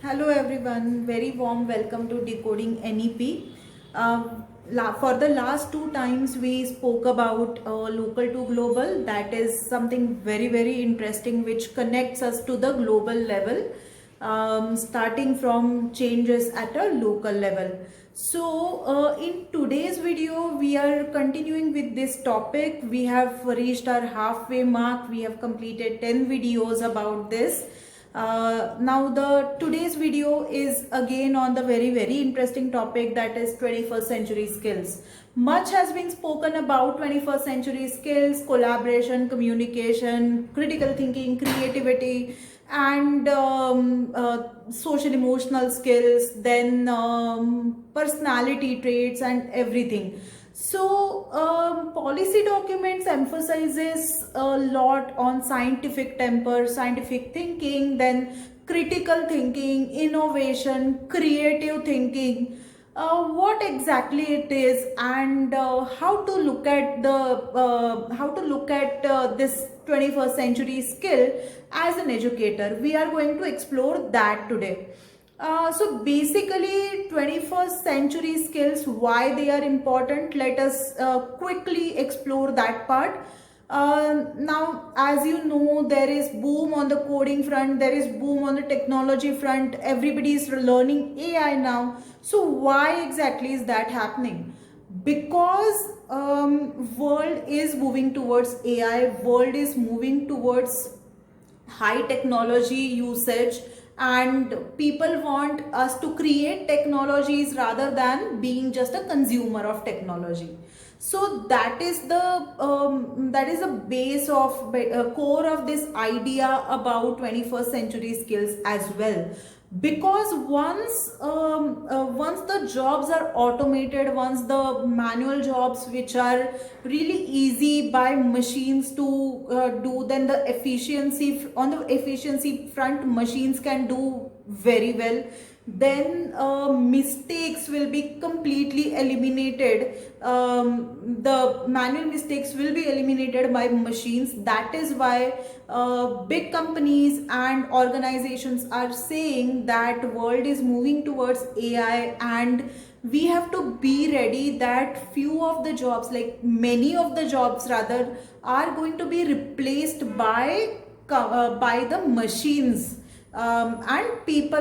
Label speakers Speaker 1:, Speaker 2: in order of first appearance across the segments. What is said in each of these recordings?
Speaker 1: Hello everyone, very warm welcome to Decoding NEP. For the last two times we spoke about local to global. That is something very interesting which connects us to the global level, starting from changes at a local level. So in today's video we are continuing with this topic. We have reached our halfway mark. We have completed 10 videos about this. Now the today's video is again on the very interesting topic, that is 21st century skills. Much has been spoken about 21st century skills: collaboration, communication, critical thinking, creativity, and social emotional skills, then personality traits and everything. So policy documents emphasizes a lot on scientific temper, scientific thinking, then critical thinking, innovation, creative thinking. What exactly it is, and how to look at this 21st century skill as an educator. We are going to explore that today. So basically 21st century skills, why they are important, let us quickly explore that part. Now, as you know, there is boom on the coding front, there is boom on the technology front, everybody is learning AI now. So why exactly is that happening? Because world is moving towards AI, world is moving towards high technology usage, and people want us to create technologies rather than being just a consumer of technology. So that is a base of core of this idea about 21st century skills as well. Because once the jobs are automated, once the manual jobs which are really easy by machines to do, then the efficiency, on the efficiency front, machines can do very well. Then mistakes will be completely eliminated. The manual mistakes will be eliminated by machines. That is why big companies and organizations are saying that world is moving towards AI, and we have to be ready that few of the jobs, like many of the jobs rather, are going to be replaced by the machines. And people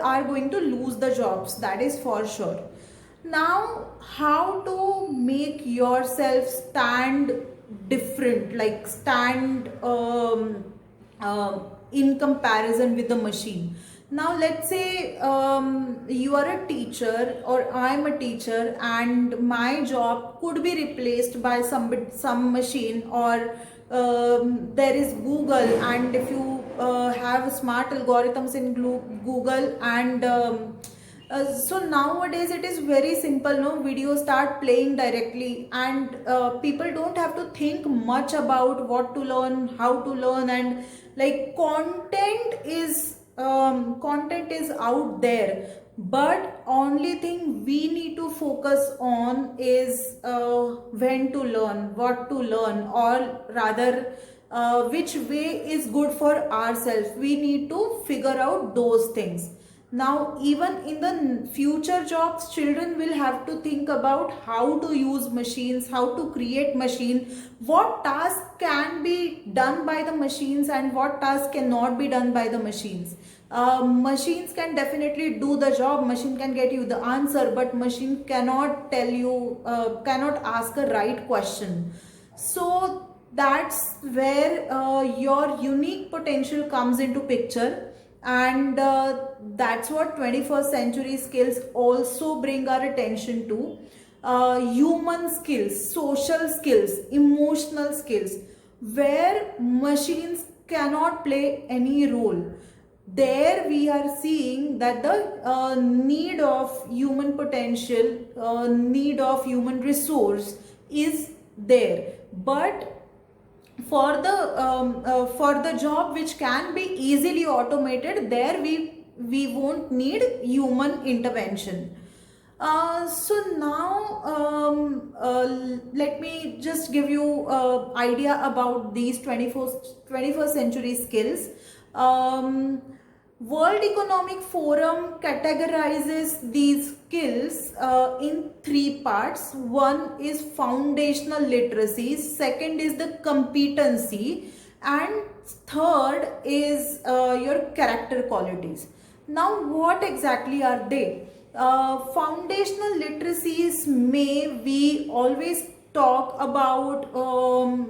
Speaker 1: are going to lose the jobs, that is for sure. Now, how to make yourself stand different, like stand in comparison with the machine. Now let's say you are a teacher or I'm a teacher, and my job could be replaced by some machine, or there is Google, and if you have smart algorithms in Google, and so nowadays it is very simple, no, videos start playing directly, and people don't have to think much about what to learn, how to learn, and like content is out there. But only thing we need to focus on is when to learn, what to learn, or rather which way is good for ourselves. We need to figure out those things. Now, even in the future jobs, children will have to think about how to use machines, how to create machine, what tasks can be done by the machines and what tasks cannot be done by the machines. Machines can definitely do the job, machine can get you the answer, but machine cannot tell you, cannot ask a right question. So that's where your unique potential comes into picture, and that's what 21st century skills also bring our attention to. Human skills, social skills, emotional skills, where machines cannot play any role. There we are seeing that the need of human potential, need of human resource is there. But for the job which can be easily automated, there we won't need human intervention. So now let me just give you idea about these 21st century skills. um, World Economic Forum categorizes these skills in three parts. One is foundational literacy, second is the competency, and third is your character qualities. Now, what exactly are they? Foundational literacies, may we always talk about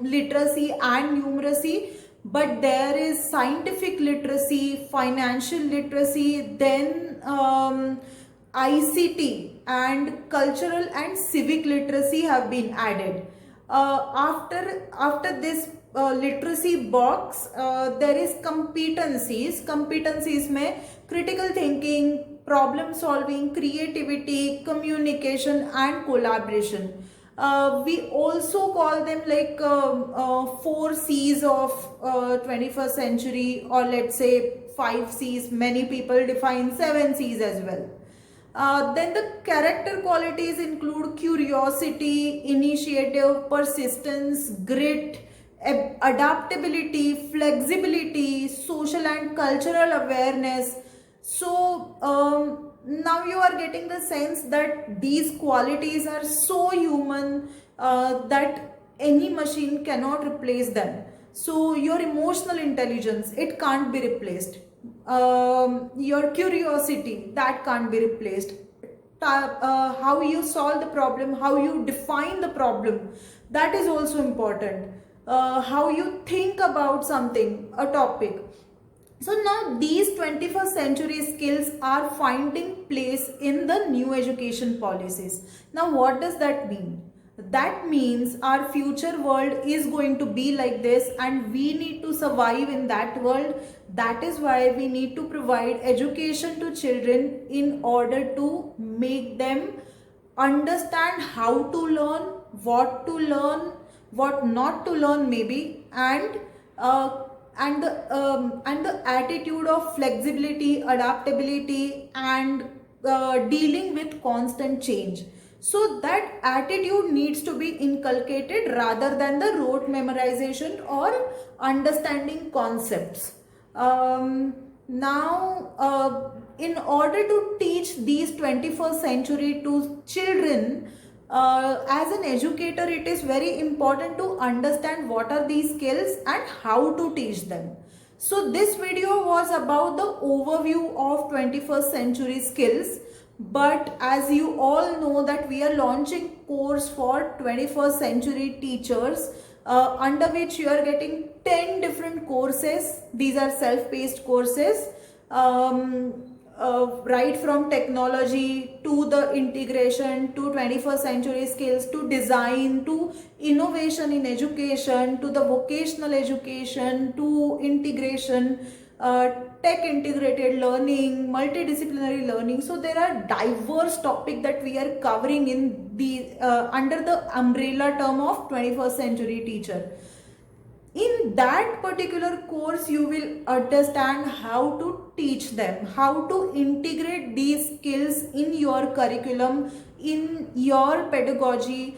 Speaker 1: literacy and numeracy, but there is scientific literacy, financial literacy, then ICT and cultural and civic literacy have been added. After this literacy box, there is competencies. Competencies में critical thinking, problem solving, creativity, communication and collaboration. We also call them like 4 C's of 21st century, or let's say 5 C's. Many people define 7 C's as well. Then the character qualities include curiosity, initiative, persistence, grit, adaptability, flexibility, social and cultural awareness. So now you are getting the sense that these qualities are so human that any machine cannot replace them. So your emotional intelligence, it can't be replaced. Your curiosity, that can't be replaced. How you solve the problem, how you define the problem, that is also important. How you think about something, a topic. So now these 21st century skills are finding place in the new education policies. Now what does that mean? That means our future world is going to be like this, and we need to survive in that world. That is why we need to provide education to children in order to make them understand how to learn, what not to learn maybe, and the attitude of flexibility, adaptability, and dealing with constant change. So that attitude needs to be inculcated rather than the rote memorization or understanding concepts. In order to teach these 21st century to children, as an educator, it is very important to understand what are these skills and how to teach them. So this video was about the overview of 21st century skills. But as you all know that we are launching course for 21st century teachers, under which you are getting 10 different courses. These are self-paced courses. Right from technology to the integration to 21st century skills to design to innovation in education to the vocational education to integration, tech integrated learning, multidisciplinary learning. So there are diverse topics that we are covering in the under the umbrella term of 21st century teacher. In that particular course, you will understand how to teach them, how to integrate these skills in your curriculum, in your pedagogy,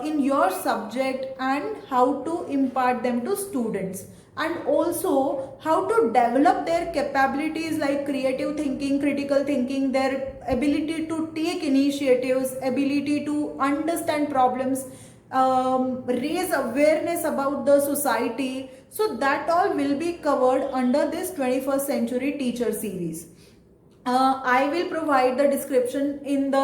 Speaker 1: in your subject, and how to impart them to students. And also how to develop their capabilities like creative thinking, critical thinking, their ability to take initiatives, ability to understand problems, raise awareness about the society. So that all will be covered under this 21st century teacher series. I will provide the description in the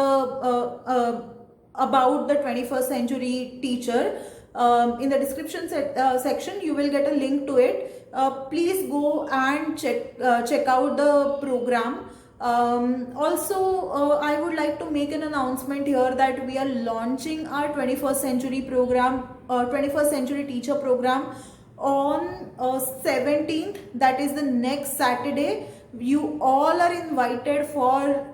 Speaker 1: about the 21st century teacher. In the description section you will get a link to it. Please go and check out the program. Also, I would like to make an announcement here that we are launching our 21st century program, 21st century teacher program on 17th, that is the next Saturday. You all are invited for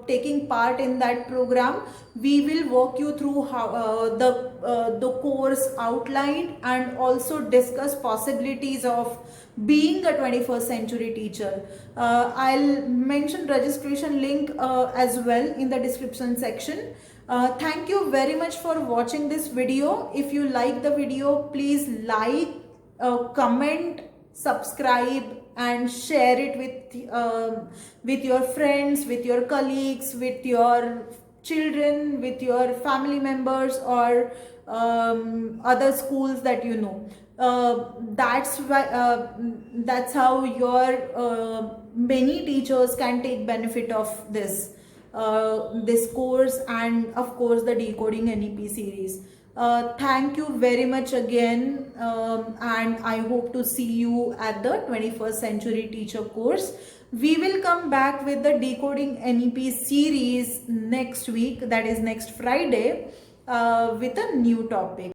Speaker 1: taking part in that program. We will walk you through how the course outline and also discuss possibilities of being a 21st century teacher. I'll mention registration link as well in the description section. Thank you very much for watching this video. If you like the video, please like, comment subscribe and share it with your friends, with your colleagues, with your children, with your family members, or other schools that you know. That's why that's how your many teachers can take benefit of this course, and of course the Decoding NEP series. Thank you very much again, and I hope to see you at the 21st Century Teacher course. We will come back with the Decoding NEP series next week, that is next Friday, with a new topic.